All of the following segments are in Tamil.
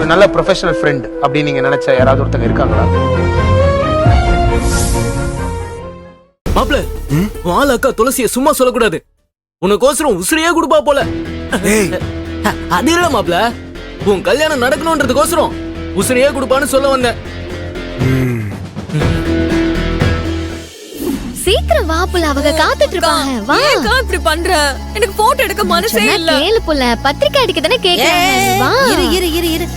ஒரு நல்ல ப்ரொஃபஷனல் ஃப்ரெண்ட் அப்படின்னு நீங்க நினைச்ச யாராவது ஒருத்தங்க இருக்காங்களா? மாப்ள, வாழ அக்கா துளசிய சும்மா சொல்லக்கூடாது. உனக்கோசரம் உசிரியே கொடுப்பா போல. அது இல்ல மாப்ள, உன் கல்யாணம் நடக்கணும்ன்றதுக்கோசரம் உசிரியே கொடுப்பான்னு சொல்ல வந்தேன். சீக்கிரம் வா புள்ள, அவங்க காத்துட்டு இருப்பாங்க. வா. ஏன்க்கா இப்படி பண்ற? எனக்கு போட்டோ எடுக்க மனசே இல்ல. கேளு புள்ள, பத்திரிக்கை அடிக்க தானே கேக்குறாங்க. வா. இரு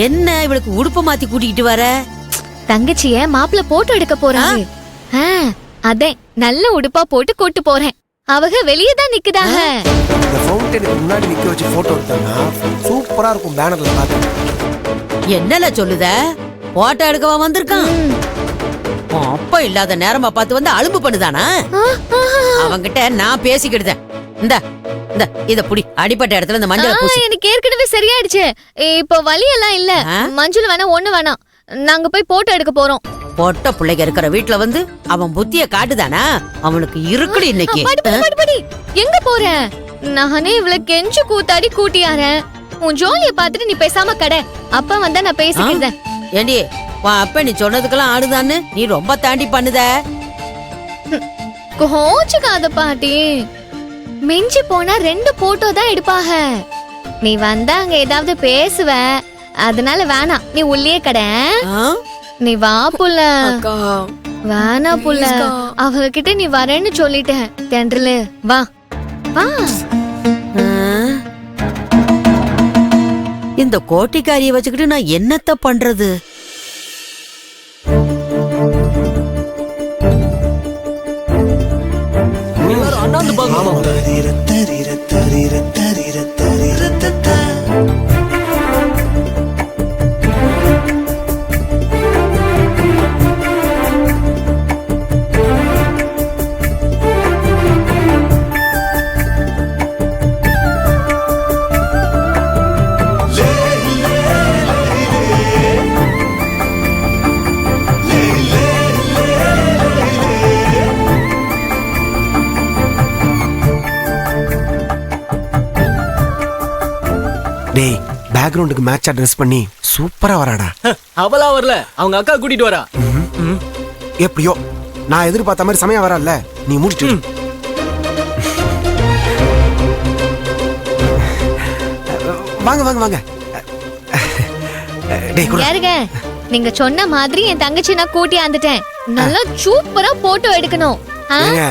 என்ன இவளுக்கு உடுப்பு மாத்தி கூட்டிட்டு வர? தங்கச்சிய மாப்பிள்ள போட்டோ எடுக்க போறாங்க. அதே நல்ல உடுப்பா போட்டு கூட்டு போறேன். அவங்க வெளியே தான் நிக்குதாங்க. இந்த ஃபவுண்டனுக்கு முன்னாடி நிக்க வச்சு போட்டோ எடுத்தாங்கன்னா சூப்பரா இருக்கும். பேனர்ல பாத்து என்னல சொல்லுத? போட்டோ எடுக்கவா வந்திருக்கான்? அப்பா இல்லாத நேரமா பார்த்து வந்து அலும்பு பண்ணுதானா? அவங்கிட்ட நான் பேசிக்கிடுதேன். இந்த இந்த இத புடி, அடிப்பட்ட இடத்துல இந்த மஞ்சள் பூசி. எனக்கு ஏற்கனவே சரியாயிடுச்சு. இப்போ வலி எல்லாம் இல்ல. மஞ்சள் வேணாம், ஒண்ணு வேணாம். நாங்க போய் போட்டோ எடுக்க போறோம். பொட்ட பிள்ளைங்க இருக்கிற வீட்டுல வந்து அவன் புத்திய காட்டுதானா? அவனுக்கு இருக்குடி இன்னைக்கு. எங்க போற? நானே இவ்வளவு கெஞ்சு கூத்தாடி கூட்டியாரேன். உன் ஜோலிய பாத்துட்டு நீ பேசாம கடை. அப்பா வந்தா நான் பேசிக்கிறேன். ஏண்டி, உன் அப்ப நீ சொன்னதுக்கெல்லாம் ஆடுதான்னு நீ ரொம்ப தாண்டி பண்ணுத. கோச்சுக்காத பாட்டி. மிஞ்சி போனா 2 போட்டோ தான் எடுப்பாக. நீ வந்தா அங்க ஏதாவது பேசுவ. அதனால வேணாம், நீ உள்ளே கடை. நீ வா புள்ள. வேணா புள்ள, அவகிட்ட நீ வரேன்னு சொல்லிட்டேன். தென்றலு வா வா. இந்த கோட்டிக்காரிய வச்சுக்கிட்டு நான் என்னத்த பண்றது? அண்ணாந்து பாக்கணும். டேய், பேக்ரவுண்டுக்கு மேட்சா ட்ரெஸ் பண்ணி சூப்பரா வராடா. அவளா வரல, அவங்க அக்கா கூட்டிட்டு வரா. எப்படியோ நான் எதிர்பார்த்த மாதிரி சமயம் வரல. நீ முடிச்சு வாங்க வாங்க வாங்க. டேய் கூட யாருங்க? நீங்க சொன்ன மாதிரி என் தங்கச்சி நான் கூட்டி வந்துட்டேன். நல்லா சூப்பரா போட்டோ எடுக்கணும். ஏங்க,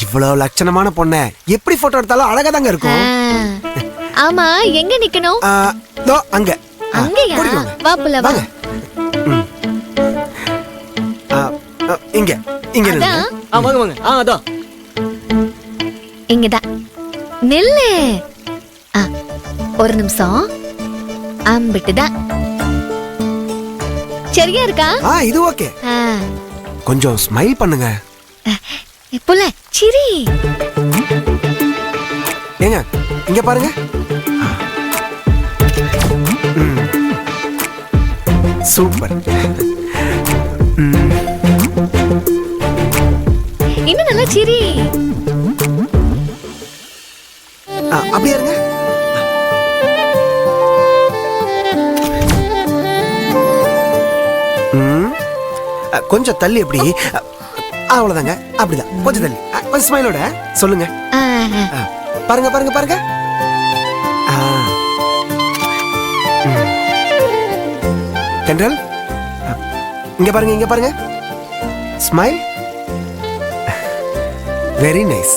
இவ்வளவு லட்சணமான பொண்ண எப்படி போட்டோ எடுத்தாலும் அழகா தாங்க இருக்கும். ஆமா, எங்க நிக்கணும்? தோ அங்க. அங்கயா? வா புள்ள வா. இங்க இங்க நில்லு. வாங்க வாங்க. அதான் இங்கதான் நில்லு. ஒரு நிமிஷம். அம்பிட்டுதான் சரியா இருக்கா? இது ஓகே. கொஞ்சம் ஸ்மைல் பண்ணுங்க புள்ள. சிரி. ஏங்க இங்க பாருங்க. சூப்பர். இன்னும் நல்லா சிரி. அப்படியே இருங்க. கொஞ்சம் தள்ளி எப்படி? அவ்வளவுதாங்க. அப்படிதான், கொஞ்சம் தள்ளி. கொஞ்சம் ஸ்மைலோட சொல்லுங்க. பாருங்க பாருங்க பாருங்க. தென்றல் இங்க பாருங்க, இங்க பாருங்க. ஸ்மைல். Very nice.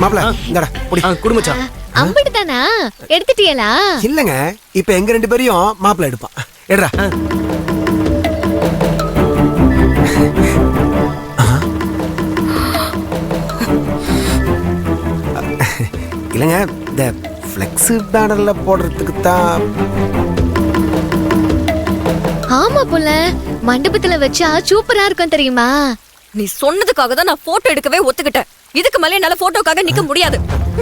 மாப்ள இந்தடா புடி. குடுமச்சா. அம்பிட்டு தானா? எடுத்துட்டியலா? இல்லங்க, இப்ப எங்க 2 பேரையும் மாப்ள எடுப்பான். எடுறா. இல்லங்க, இந்த ஃப்ளெக்ஸ் பேனர்ல போடுறதுக்கு தான். ஆமா புள்ள, மண்டபத்துல வச்சா சூப்பரா இருக்கும் தெரியுமா? நீ சொன்னதுக்காக தான் நான் போட்டோ எடுக்கவே ஒத்துக்கிட்டேன். இதுக்கு மேல என்னால போட்டோக்காக நிக்க முடியாது.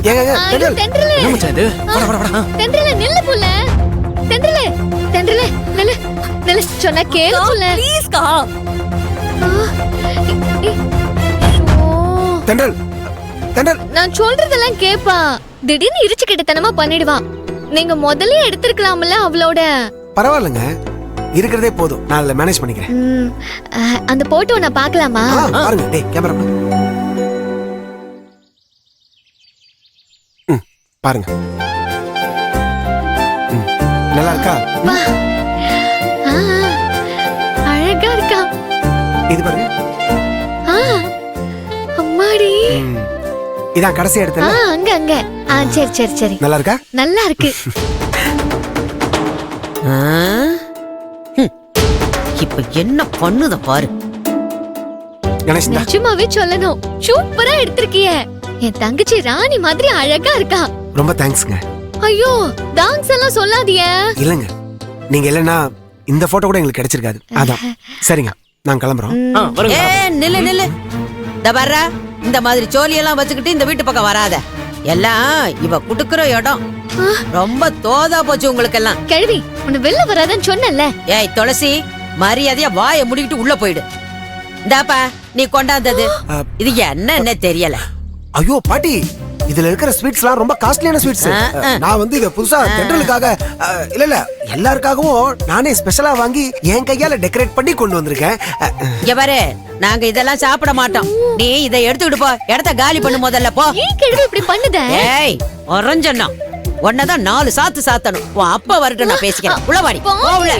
ஏங்க ஐயோ, தென்றலே. என்ன மச்சான் இது தென்றலே நில்லு புள்ள. தென்றலே தென்றலே நில்லு நில்லு சொன்னா கேளு புள்ள. ப்ளீஸ் கா. தென்றல் தென்றல் நான் சொல்றதெல்லாம் கேப்பா. திடீர்னு இரிச்சுக்கிட்டத்தனமா பண்ணிடுவான். நீங்க முதல்ல எடுத்திருக்கலாம்ல அவளோட. பரவாயில்லைங்க, இருக்கிறதே போதும். நான் அதில் மேனேஜ் பண்ணிக்கிறேன். அந்த போட்டோ நான் பார்க்கலாமா? பாருங்க. டேய் கேமரா பாருங்க. நல்லா இருக்கா? ஆ, அழகா இருக்கா. இது பாருங்க. ஆ, அம்மாடி. இதான் கடைசி எடுத்தல. அங்க அங்க. சரி சரி சரி. நல்லா இருக்கா? நல்லா இருக்கு. இப்ப என்ன பண்ணுத பாரு. கணேஷ் தான். நிஜமாவே சொல்லணும், சூப்பரா எடுத்திருக்கிய. என் தங்கச்சி ராணி மாதிரி அழகா இருக்கா. ரொம்ப தேங்க்ஸ்ங்க. ஐயோ, டான்ஸ் எல்லாம் சொல்லாதிய. இல்லங்க, நீங்க இல்லைன்னா இந்த போட்டோ கூட எங்களுக்கு கிடைச்சிருக்காது. அதான். சரிங்க, நான் கிளம்புறோம். வருங்க. நில்லு நில்லு. இந்த வர்றா, இந்த மாதிரி சோழியெல்லாம் வச்சுக்கிட்டு இந்த வீட்டு பக்கம் வராத. எல்லாம் இவ குடுக்குற இடம். ரொம்ப தோதா போச்சு உங்களுக்கு எல்லாம். கிழவி, உன்னை வெளில வராதன்னு சொன்னல. ஏய் துளசி, மரியாதையா வாயை முடிக்கிட்டு உள்ள போயிடு. இந்தாப்பா நீ கொண்டாந்தது இது என்ன தெரியல. ஐயோ பாட்டி, இதுல இருக்கிற ஸ்வீட்ஸ்லாம் ரொம்ப காஸ்ட்லியான ஸ்வீட்ஸ். நான் வந்து இத புதுசா தென்றலுக்காக இல்ல எல்லாருக்காகவும் நானே ஸ்பெஷலா வாங்கி என் கையால டெக்கரேட் பண்ணி கொண்டு வந்திருக்கேன். இங்க பாரு, நாங்க இதெல்லாம் சாப்பிட மாட்டோம். நீ இதை எடுத்துக்கிட்டு போ. இடத்த காலி பண்ணு முதல்ல போ. ஏன் கிழவி இப்படி பண்ணுத? ஏய் ஒரஞ்சன்னா உன்னதான் 4 சாத்து சாத்தணும். உன் அப்பா வரட்டும், நான் பேசிக்கிறேன். உள்ள வாடி. போவுல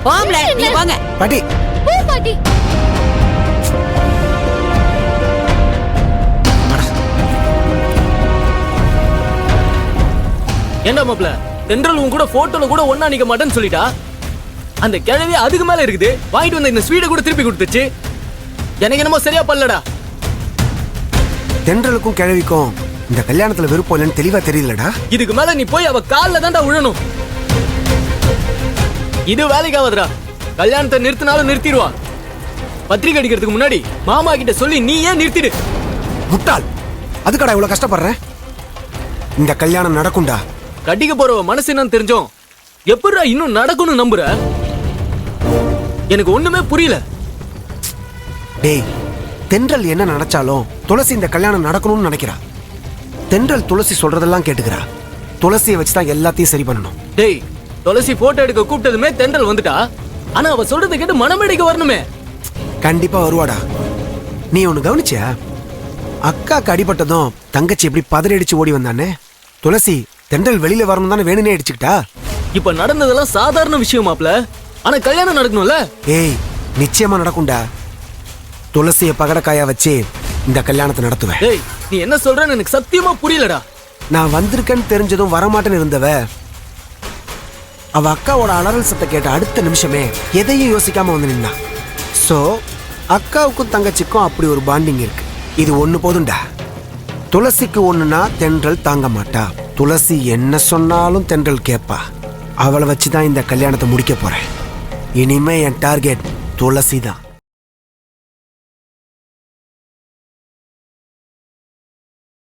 போவுல நீ வாங்க. பாட்டி போ பாட்டி. என்ன மாப்ள, தென்றல் உன் கூட போட்டோல கூட ஒண்ணா நிக்க மாட்டேன்னு சொல்லிட்டா. அந்த கிழவி அதுக்கு மேல இருக்குது. வாங்கிட்டு வந்த இந்த ஸ்வீடை கூட திருப்பி கொடுத்துச்சு. எனக்கு என்னமோ சரியா பண்ணலடா. தென்றலுக்கும் கிழவிக்கும் இந்த கல்யாணத்துல விருப்பம் இல்லைன்னு தெளிவா தெரியலடா. இதுக்கு மேல நீ போய் அவ கால்ல தான்டா விழணும். இது வேலைக்காவதுடா. கல்யாணத்தை நிறுத்தினாலும் நிறுத்திடுவா. பத்திரிக்கை அடிக்கிறதுக்கு முன்னாடி மாமா கிட்ட சொல்லி நீ ஏன் நிறுத்திடு. முட்டாள், அதுக்கடா இவ்வளவு கஷ்டப்படுறேன். இந்த கல்யாணம் நடக்கும்டா. கட்டிக்க போறவ மனசு என்னன்னு தெரிஞ்சோம் எப்படிடா இன்னும் நடக்கும்னு நம்புற? எனக்கு ஒண்ணுமே புரியல. டேய், தென்றல் என்ன நினைச்சாலும் துளசி இந்த கல்யாணம் நடக்கணும்னு நினைக்கிறா. தென்றல் துளசி சொல்றதெல்லாம் கேட்டுக்கிறா. துளசியை வச்சுதான் எல்லாத்தையும் சரி பண்ணணும். டேய், துளசி போட்டோ எடுக்க கூப்பிட்டதுமே தென்றல் வந்துட்டா. ஆனா அவ சொல்றதை கேட்டு மனமேடைக்கு வரணுமே. கண்டிப்பா வருவாடா. நீ ஒண்ணு கவனிச்சியா? அக்காக்கு அடிபட்டதும் தங்கச்சி எப்படி பதறடிச்சு ஓடி வந்தானே. துளசி தென்றல் வெளியில வரணும் தானே வேணுனே அடிச்சுக்கிட்டா. இப்ப நடந்ததெல்லாம் சாதாரண விஷயம் மாப்ள. ஆனா கல்யாணம் நடக்கணும்ல. ஏய், நிச்சயமா நடக்கும்டா. துளசிய பகடக்காயா வச்சு இந்த கல்யாணத்தை நடத்துவேன். டேய், நீ என்ன சொல்றன்னு எனக்கு சத்தியமா புரியலடா. நான் வந்திருக்கேன்னு தெரிஞ்சதும் வரமாட்டேன்னு இருந்தவ அவ அக்காவோட அலறல் சத்த கேட்ட அடுத்த நிமிஷமே எதையும் யோசிக்காம வந்து நின்னா. சோ அக்காவுக்கும் தங்கச்சிக்கும் அப்படி ஒரு பாண்டிங் இருக்கு. இது ஒண்ணு போதும்டா. துளசிக்கு ஒண்ணுனா தென்றல் தாங்க மாட்டா. துளசி என்ன சொன்னாலும் தென்றல் கேப்பா. அவளை வச்சுதான் இந்த கல்யாணத்தை முடிக்க போறேன். இனிமே என் டார்கெட் துளசி தான்.